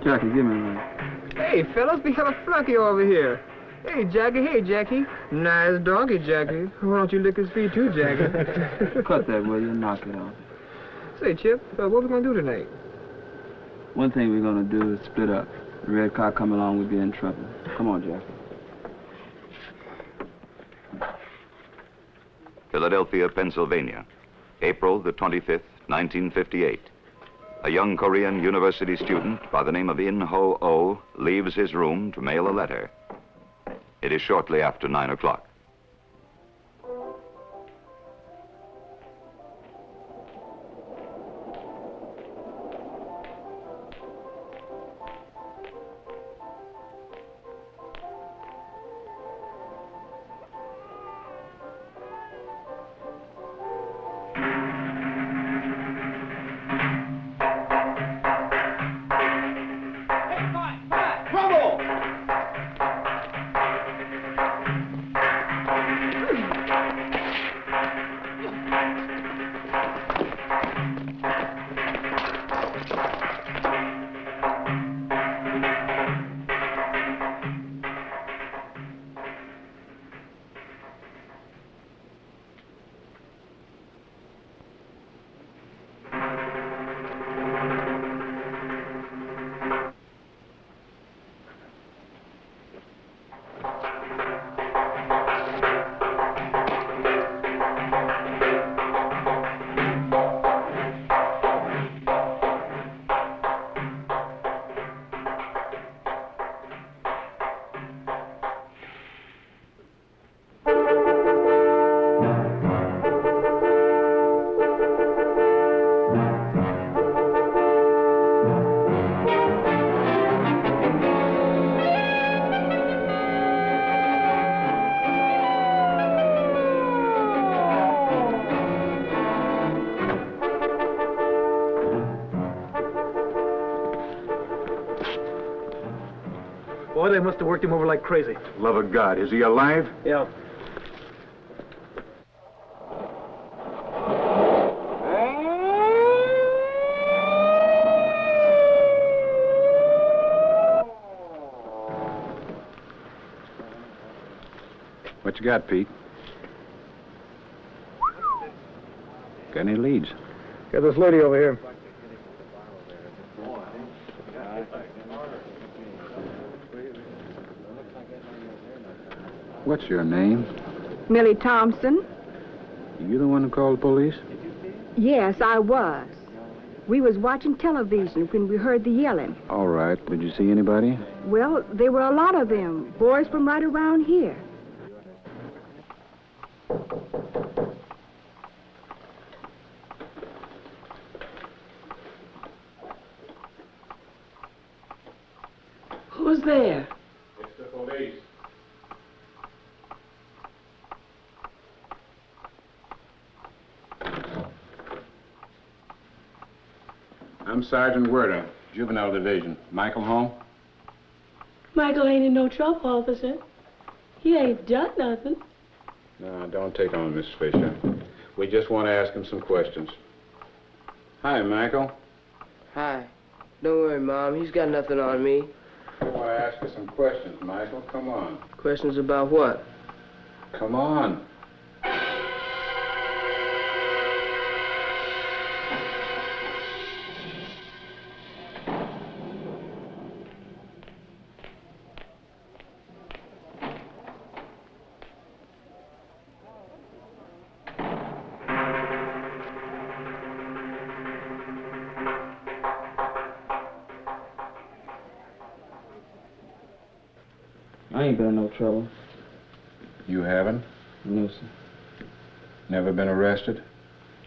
Jackie, give me a minute. Hey, fellas, be hella flunky over here. Hey, Jackie. Nice donkey, Jackie. Why don't you lick his feet too, Jackie? Cut that, will you? Knock it off. Say, Chip, what we gonna do tonight? One thing we're gonna do is split up. The red car come along, we'll be in trouble. Come on, Jackie. Philadelphia, Pennsylvania, April the 25th, 1958. A young Korean university student by the name of In Ho Oh leaves his room to mail a letter. It is shortly after 9 o'clock. Boy, they must have worked him over like crazy. Love of God, is he alive? Yeah. What you got, Pete? Got any leads? Got this lady over here. What's your name? Millie Thompson? You the one who called the police? Yes, I was. We was watching television when we heard the yelling. All right. Did you see anybody? Well, there were a lot of them, boys from right around here. Who's there? It's the police. I'm Sergeant Werder, Juvenile Division. Michael home? Michael ain't in no trouble, officer. He ain't done nothing. No, don't take on, Miss Fisher. We just want to ask him some questions. Hi, Michael. Hi. Don't worry, Mom. He's got nothing on me. I want to ask you some questions, Michael. Come on. Questions about what? Come on. I ain't been in no trouble. You haven't? No, sir. Never been arrested?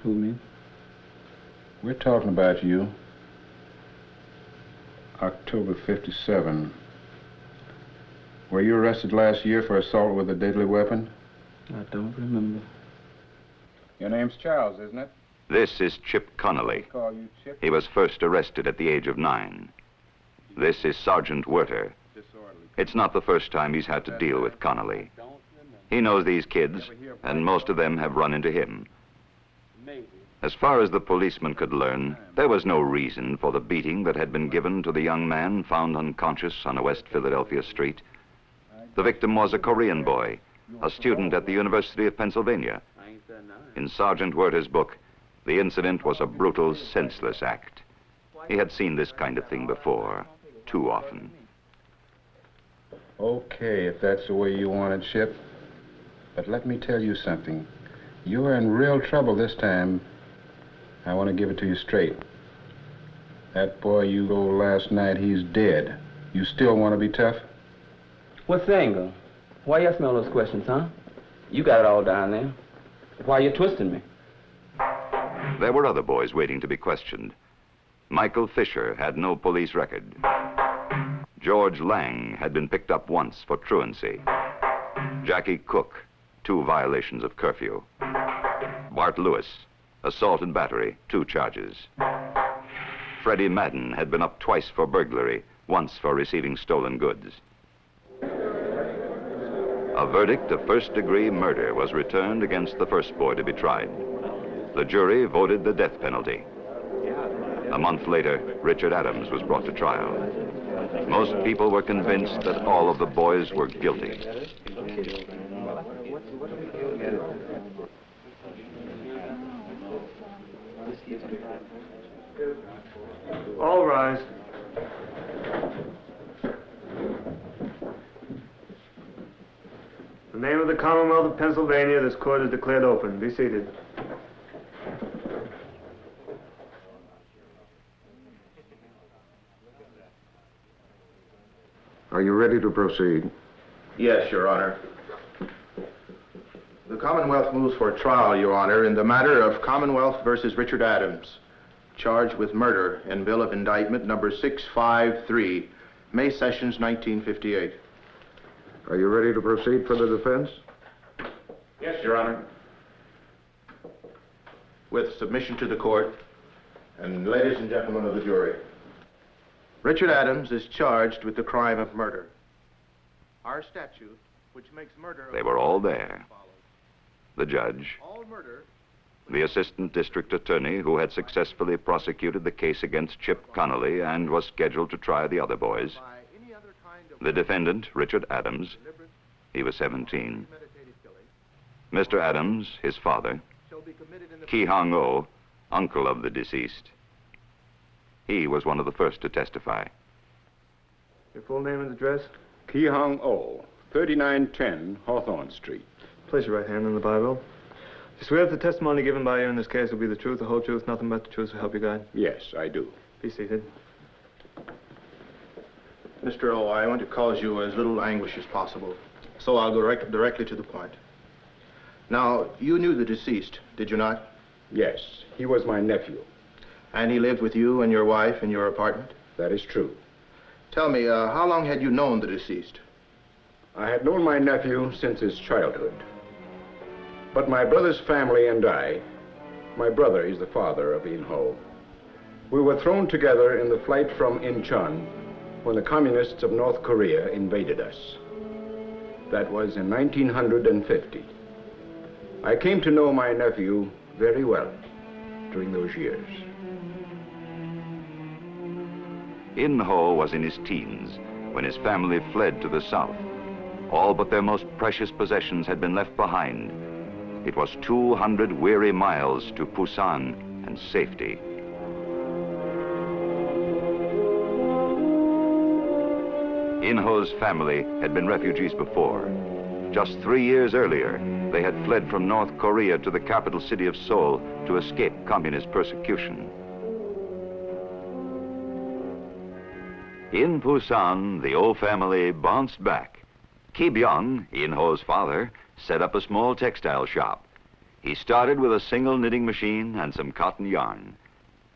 Who, me? We're talking about you. October '57. Were you arrested last year for assault with a deadly weapon? I don't remember. Your name's Charles, isn't it? This is Chip Connolly. Call you Chip? He was first arrested at the age of 9. This is Sergeant Werter. It's not the first time he's had to deal with Connolly. He knows these kids, and most of them have run into him. As far as the policeman could learn, there was no reason for the beating that had been given to the young man found unconscious on a West Philadelphia street. The victim was a Korean boy, a student at the University of Pennsylvania. In Sergeant Werter's book, the incident was a brutal, senseless act. He had seen this kind of thing before, too often. Okay, if that's the way you want it, Ship. But let me tell you something. You're in real trouble this time. I want to give it to you straight. That boy you told last night, he's dead. You still want to be tough? What's the angle? Why you ask me all those questions, huh? You got it all down there. Why you twisting me? There were other boys waiting to be questioned. Michael Fisher had no police record. George Lang had been picked up once for truancy. Jackie Cook, 2 violations of curfew. Bart Lewis, assault and battery, 2 charges. Freddie Madden had been up twice for burglary, once for receiving stolen goods. A verdict of first-degree murder was returned against the first boy to be tried. The jury voted the death penalty. A month later, Richard Adams was brought to trial. Most people were convinced that all of the boys were guilty. All rise. In the name of the Commonwealth of Pennsylvania, this court is declared open. Be seated. Are you ready to proceed? Yes, Your Honor. The Commonwealth moves for trial, Your Honor, in the matter of Commonwealth versus Richard Adams, charged with murder in Bill of Indictment number 653, May Sessions, 1958. Are you ready to proceed for the defense? Yes, Your Honor. With submission to the court, and ladies and gentlemen of the jury, Richard Adams is charged with the crime of murder. Our statute, which makes murder... They were all there. The judge, All murder... the assistant district attorney who had successfully prosecuted the case against Chip Connolly and was scheduled to try the other boys. by any other kind of... The defendant, Richard Adams, he was 17. Mr. Adams, his father. shall be committed in the... Ki Hong-o, uncle of the deceased. He was one of the first to testify. Your full name and address? Ki Hong-o, 3910 Hawthorne Street. Place your right hand on the Bible. You swear that the testimony given by you in this case will be the truth, the whole truth, nothing but the truth, so help you God? Yes, I do. Be seated. Mr. O, I want to cause you as little anguish as possible, so I'll go directly to the point. Now, you knew the deceased, did you not? Yes, he was my nephew. And he lived with you and your wife in your apartment? That is true. Tell me, how long had you known the deceased? I had known my nephew since his childhood. But my brother's family and I, my brother is the father of In-ho, we were thrown together in the flight from Incheon when the communists of North Korea invaded us. That was in 1950. I came to know my nephew very well during those years. In-ho was in his teens when his family fled to the south. All but their most precious possessions had been left behind. It was 200 weary miles to Busan and safety. In-ho's family had been refugees before. Just 3 years earlier, they had fled from North Korea to the capital city of Seoul to escape communist persecution. In Busan, the O family bounced back. Ki Byung, In-ho's father, set up a small textile shop. He started with a single knitting machine and some cotton yarn.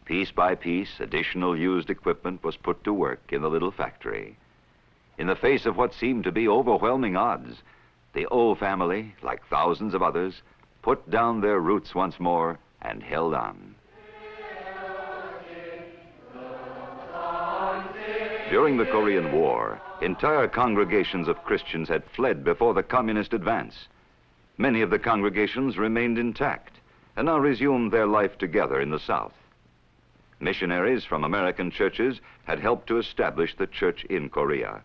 Piece by piece, additional used equipment was put to work in the little factory. In the face of what seemed to be overwhelming odds, the O family, like thousands of others, put down their roots once more and held on. During the Korean War, entire congregations of Christians had fled before the communist advance. Many of the congregations remained intact, and now resumed their life together in the South. Missionaries from American churches had helped to establish the church in Korea.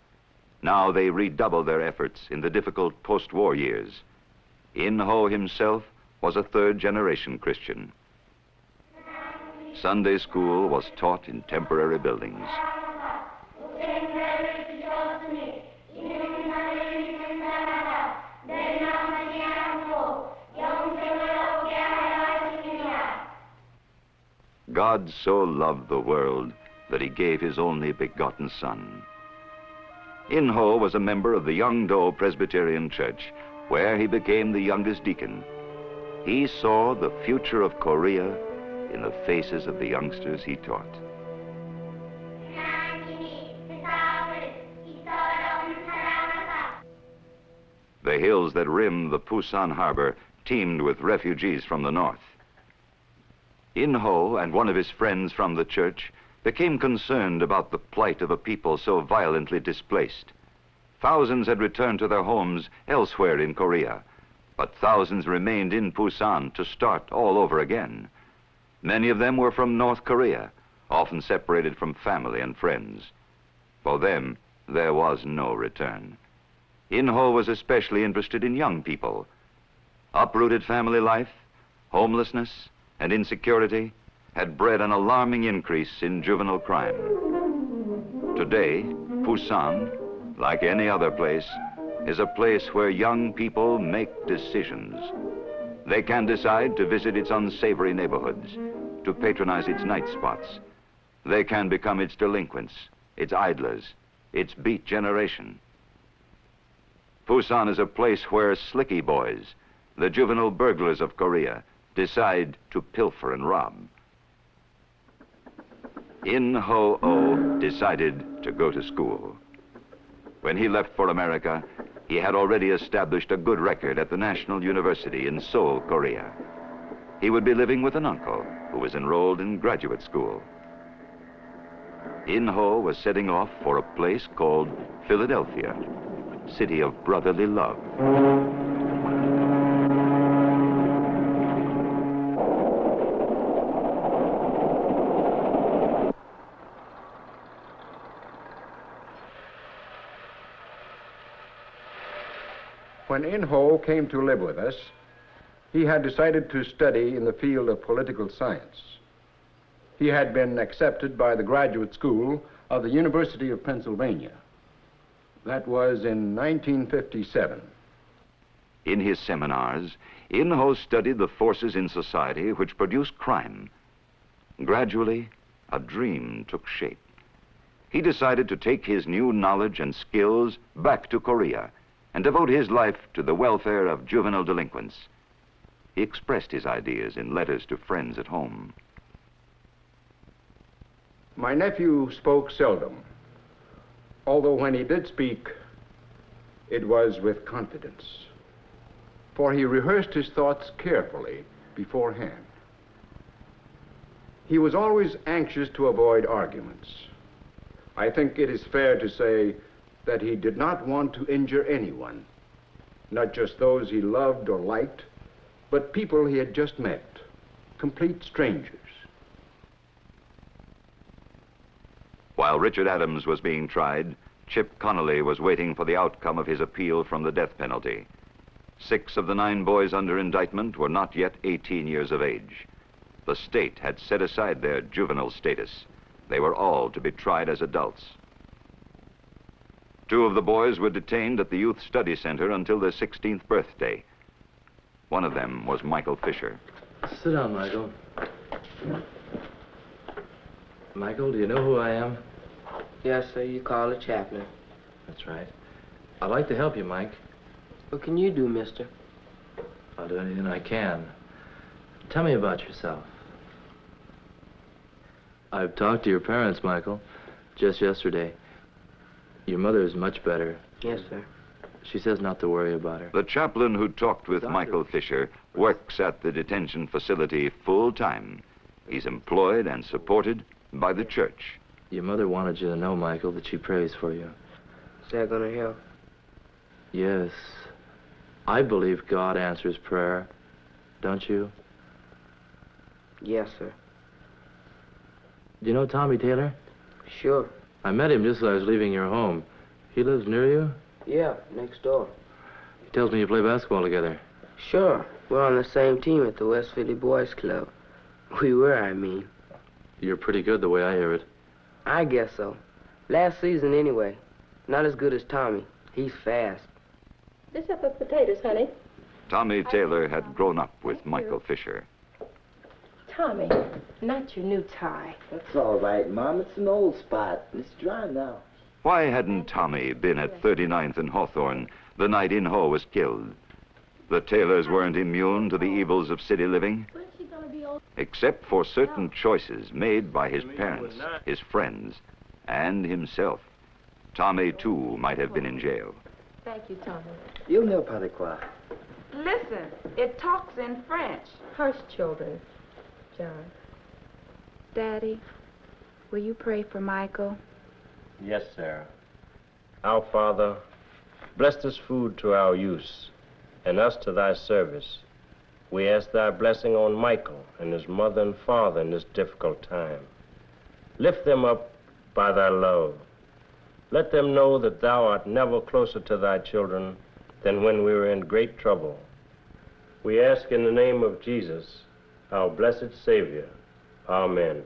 Now they redoubled their efforts in the difficult post-war years. In-ho himself was a third-generation Christian. Sunday school was taught in temporary buildings. God so loved the world that he gave his only begotten Son. In-ho was a member of the Young-do Presbyterian Church, where he became the youngest deacon. He saw the future of Korea in the faces of the youngsters he taught. The hills that rim the Pusan harbor teemed with refugees from the north. In-ho and one of his friends from the church became concerned about the plight of a people so violently displaced. Thousands had returned to their homes elsewhere in Korea, but thousands remained in Pusan to start all over again. Many of them were from North Korea, often separated from family and friends. For them, there was no return. In-ho was especially interested in young people. Uprooted family life, homelessness, and insecurity had bred an alarming increase in juvenile crime. Today, Pusan, like any other place, is a place where young people make decisions. They can decide to visit its unsavory neighborhoods, to patronize its night spots. They can become its delinquents, its idlers, its beat generation. Pusan is a place where slicky boys, the juvenile burglars of Korea, decide to pilfer and rob. In-ho decided to go to school. When he left for America, he had already established a good record at the National University in Seoul, Korea. He would be living with an uncle who was enrolled in graduate school. In-ho was setting off for a place called Philadelphia, city of brotherly love. When In-ho came to live with us, he had decided to study in the field of political science. He had been accepted by the graduate school of the University of Pennsylvania. That was in 1957. In his seminars, In-ho studied the forces in society which produce crime. Gradually, a dream took shape. He decided to take his new knowledge and skills back to Korea and devote his life to the welfare of juvenile delinquents. He expressed his ideas in letters to friends at home. My nephew spoke seldom, although when he did speak, it was with confidence, for he rehearsed his thoughts carefully beforehand. He was always anxious to avoid arguments. I think it is fair to say that he did not want to injure anyone, not just those he loved or liked, but people he had just met, complete strangers. While Richard Adams was being tried, Chip Connolly was waiting for the outcome of his appeal from the death penalty. 6 of the 9 boys under indictment were not yet 18 years of age. The state had set aside their juvenile status. They were all to be tried as adults. 2 of the boys were detained at the Youth Study Center until their 16th birthday. One of them was Michael Fisher. Sit down, Michael. Michael, do you know who I am? Yes, sir, you call the chaplain. That's right. I'd like to help you, Mike. What can you do, mister? I'll do anything I can. Tell me about yourself. I've talked to your parents, Michael, just yesterday. Your mother is much better. Yes, sir. She says not to worry about her. The chaplain who talked with Michael Fisher works at the detention facility full-time. He's employed and supported by the church. Your mother wanted you to know, Michael, that she prays for you. Is that gonna help? Yes. I believe God answers prayer. Don't you? Yes, sir. Do you know Tommy Taylor? Sure. I met him just as I was leaving your home. He lives near you? Yeah, next door. He tells me you play basketball together. Sure. We're on the same team at the West Philly Boys Club. We were, I mean. You're pretty good the way I hear it. I guess so. Last season, anyway. Not as good as Tommy. He's fast. This up of potatoes, honey. Tommy Taylor had grown up with Michael Fisher. Tommy, not your new tie. That's all right, Mom. It's an old spot. It's dry now. Why hadn't Tommy been at 39th and Hawthorne the night In Ho was killed? The Taylors weren't immune to the evils of city living, except for certain choices made by his parents, his friends, and himself. Tommy, too, might have been in jail. Thank you, Tommy. You'll know pas de quoi. Listen, it talks in French. Hush, children. John. Daddy, will you pray for Michael? Yes, Sarah. Our Father, bless this food to our use, and us to thy service. We ask thy blessing on Michael and his mother and father in this difficult time. Lift them up by thy love. Let them know that thou art never closer to thy children than when we were in great trouble. We ask in the name of Jesus, our blessed Savior. Amen.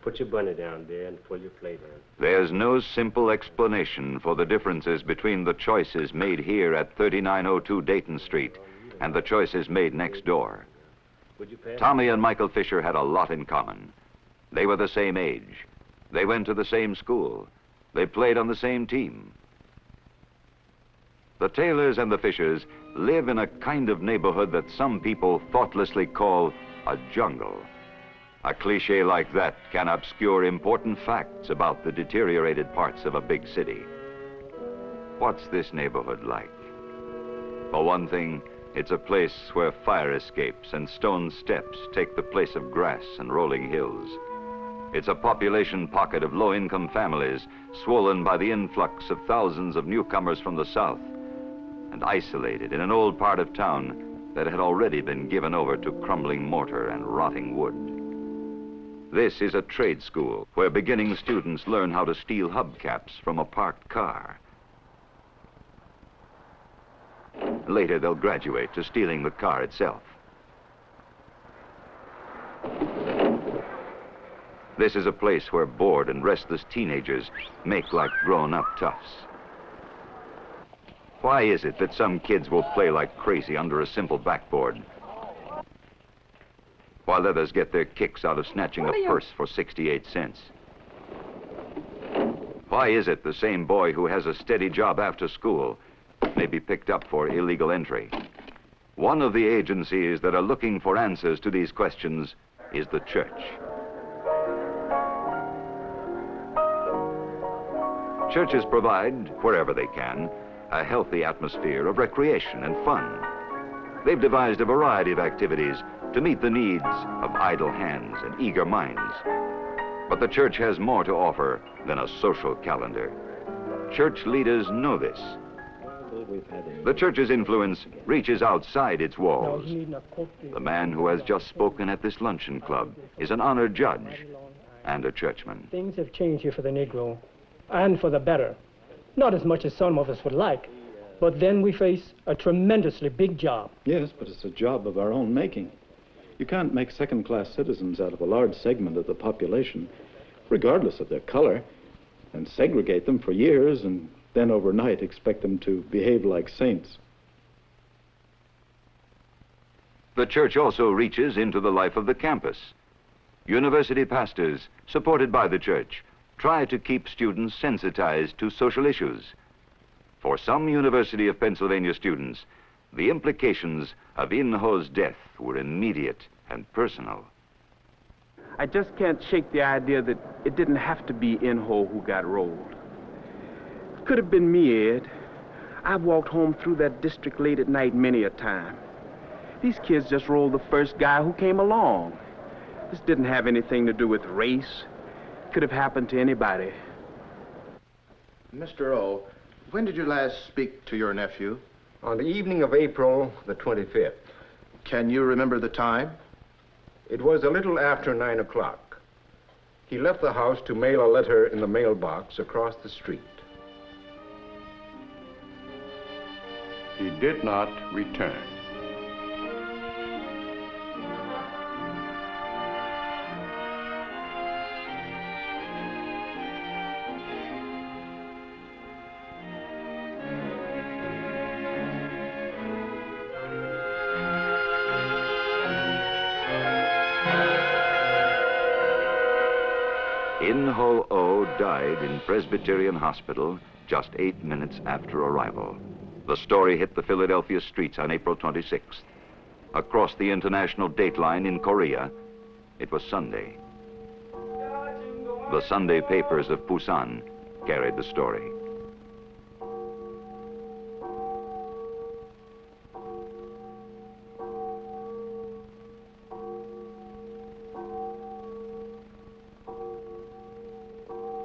Put your bunny down there and pull your plate in. There's no simple explanation for the differences between the choices made here at 3902 Dayton Street and the choices made next door. Tommy and Michael Fisher had a lot in common. They were the same age. They went to the same school. They played on the same team. The Taylors and the Fishers live in a kind of neighborhood that some people thoughtlessly call a jungle. A cliche like that can obscure important facts about the deteriorated parts of a big city. What's this neighborhood like? For one thing, it's a place where fire escapes and stone steps take the place of grass and rolling hills. It's a population pocket of low-income families, swollen by the influx of thousands of newcomers from the south, and isolated in an old part of town that had already been given over to crumbling mortar and rotting wood. This is a trade school where beginning students learn how to steal hubcaps from a parked car. Later, they'll graduate to stealing the car itself. This is a place where bored and restless teenagers make like grown-up toughs. Why is it that some kids will play like crazy under a simple backboard, while others get their kicks out of snatching a purse for 68 cents? Why is it the same boy who has a steady job after school may be picked up for illegal entry? One of the agencies that are looking for answers to these questions is the church. Churches provide, wherever they can, a healthy atmosphere of recreation and fun. They've devised a variety of activities to meet the needs of idle hands and eager minds. But the church has more to offer than a social calendar. Church leaders know this. The church's influence reaches outside its walls. The man who has just spoken at this luncheon club is an honored judge and a churchman. Things have changed here for the Negro, and for the better. Not as much as some of us would like, but then we face a tremendously big job. Yes, but it's a job of our own making. You can't make second-class citizens out of a large segment of the population, regardless of their color, and segregate them for years and then overnight expect them to behave like saints. The church also reaches into the life of the campus. University pastors, supported by the church, try to keep students sensitized to social issues. For some University of Pennsylvania students, the implications of In Ho's death were immediate and personal. I just can't shake the idea that it didn't have to be In Ho who got rolled. It could have been me, Ed. I've walked home through that district late at night many a time. These kids just rolled the first guy who came along. This didn't have anything to do with race. It could have happened to anybody. Mr. O, when did you last speak to your nephew? On the evening of April the 25th. Can you remember the time? It was a little after 9 o'clock. He left the house to mail a letter in the mailbox across the street. He did not return. In Ho-Oh died in Presbyterian Hospital just 8 minutes after arrival. The story hit the Philadelphia streets on April 26th. Across the international dateline in Korea, it was Sunday. The Sunday papers of Busan carried the story.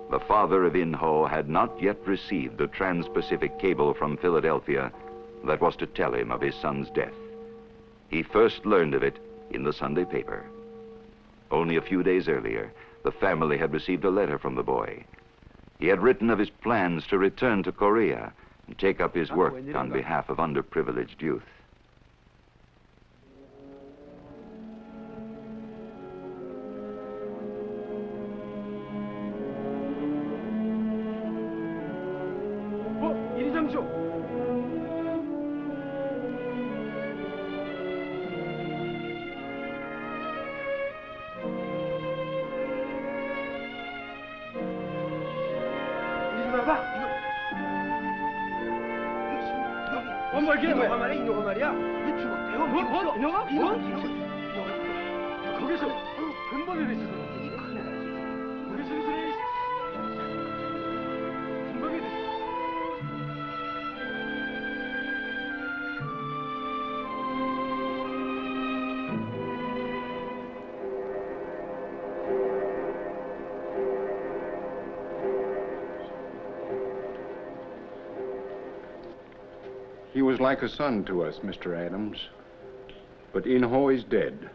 The father of In-ho had not yet received the trans-Pacific cable from Philadelphia that was to tell him of his son's death. He first learned of it in the Sunday paper. Only a few days earlier, the family had received a letter from the boy. He had written of his plans to return to Korea and take up his work on behalf of underprivileged youth. He was like a son to us, Mr. Adams. But In-ho is dead.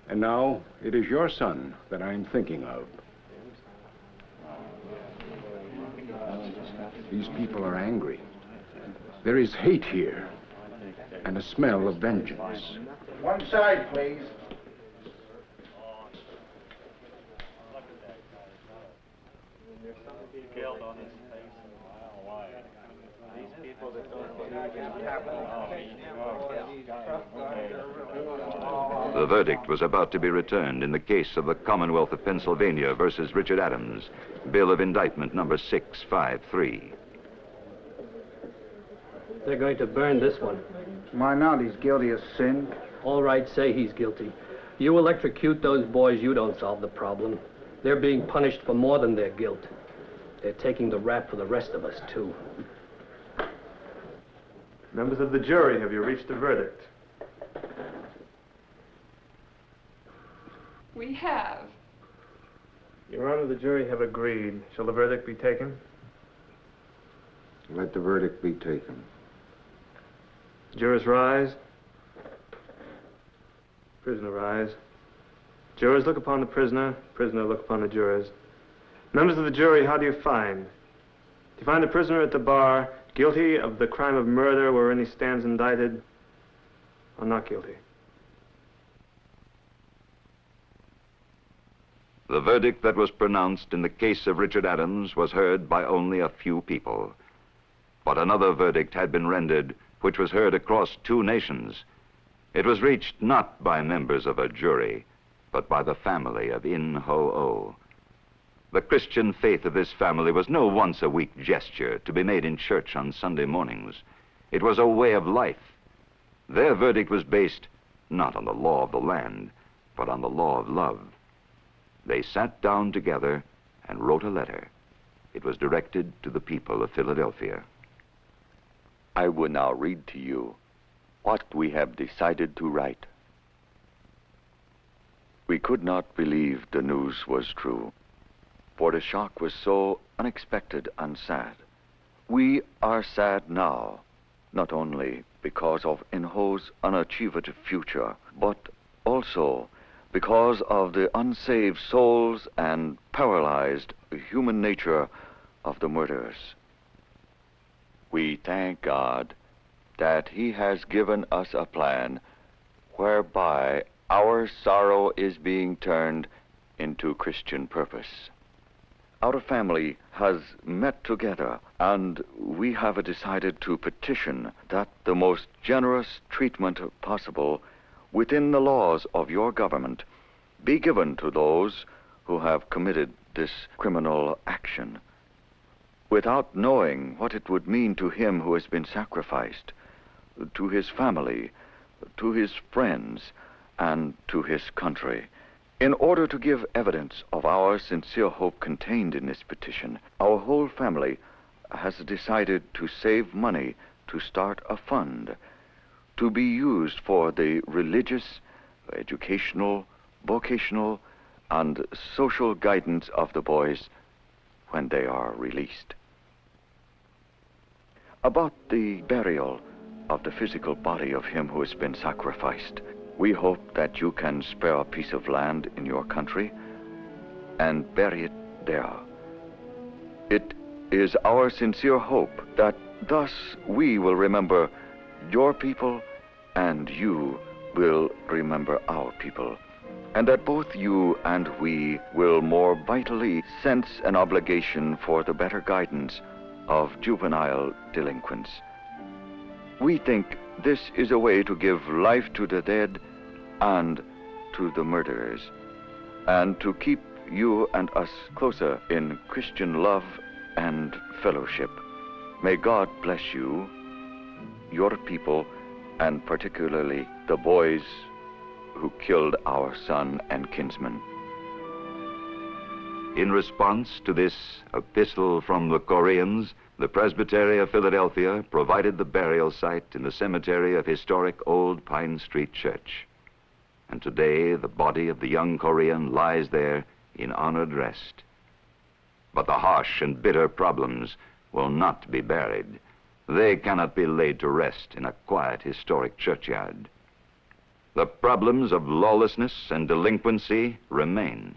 And now it is your son that I'm thinking of. These people are angry. There is hate here and a smell of vengeance. One side, please. The verdict was about to be returned in the case of the Commonwealth of Pennsylvania versus Richard Adams, bill of indictment number 653. They're going to burn this one. Why not? He's guilty of sin. All right, say he's guilty. You electrocute those boys, you don't solve the problem. They're being punished for more than their guilt. They're taking the rap for the rest of us, too. Members of the jury, have you reached a verdict? We have. Your Honor, the jury have agreed. Shall the verdict be taken? Let the verdict be taken. Jurors rise. Prisoner rise. Jurors look upon the prisoner. Prisoner look upon the jurors. Members of the jury, how do you find? Do you find the prisoner at the bar guilty of the crime of murder wherein he stands indicted, or not guilty? The verdict that was pronounced in the case of Richard Adams was heard by only a few people. But another verdict had been rendered, which was heard across 2 nations. It was reached not by members of a jury, but by the family of In-ho-Oh. The Christian faith of this family was no once-a-week gesture to be made in church on Sunday mornings. It was a way of life. Their verdict was based not on the law of the land, but on the law of love. They sat down together and wrote a letter. It was directed to the people of Philadelphia. I will now read to you what we have decided to write. We could not believe the news was true, for the shock was so unexpected and sad. We are sad now, not only because of In-ho's unachieved future, but also because of the unsaved souls and paralyzed human nature of the murderers. We thank God that He has given us a plan whereby our sorrow is being turned into Christian purpose. Our family has met together, and we have decided to petition that the most generous treatment possible within the laws of your government be given to those who have committed this criminal action, without knowing what it would mean to him who has been sacrificed, to his family, to his friends, and to his country. In order to give evidence of our sincere hope contained in this petition, our whole family has decided to save money to start a fund to be used for the religious, educational, vocational, and social guidance of the boys when they are released. About the burial of the physical body of him who has been sacrificed, we hope that you can spare a piece of land in your country and bury it there. It is our sincere hope that thus we will remember your people and you will remember our people, and that both you and we will more vitally sense an obligation for the better guidance of juvenile delinquents. We think this is a way to give life to the dead and to the murderers, and to keep you and us closer in Christian love and fellowship. May God bless you, your people, and particularly the boys who killed our son and kinsman. In response to this epistle from the Koreans, the Presbytery of Philadelphia provided the burial site in the cemetery of historic Old Pine Street Church. And today the body of the young Korean lies there in honored rest. But the harsh and bitter problems will not be buried. They cannot be laid to rest in a quiet historic churchyard. The problems of lawlessness and delinquency remain.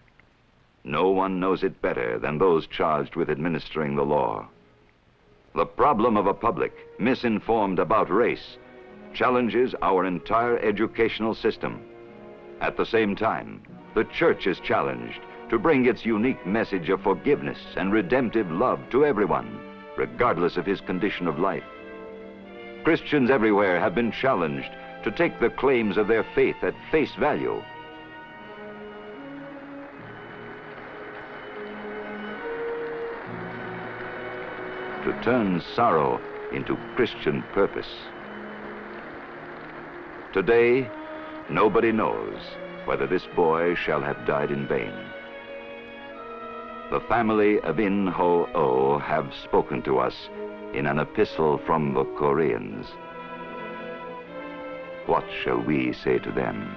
No one knows it better than those charged with administering the law. The problem of a public misinformed about race challenges our entire educational system. At the same time, the church is challenged to bring its unique message of forgiveness and redemptive love to everyone, regardless of his condition of life. Christians everywhere have been challenged to take the claims of their faith at face value. To turn sorrow into Christian purpose. Today, nobody knows whether this boy shall have died in vain. The family of In Ho Oh have spoken to us in an epistle from the Koreans. What shall we say to them?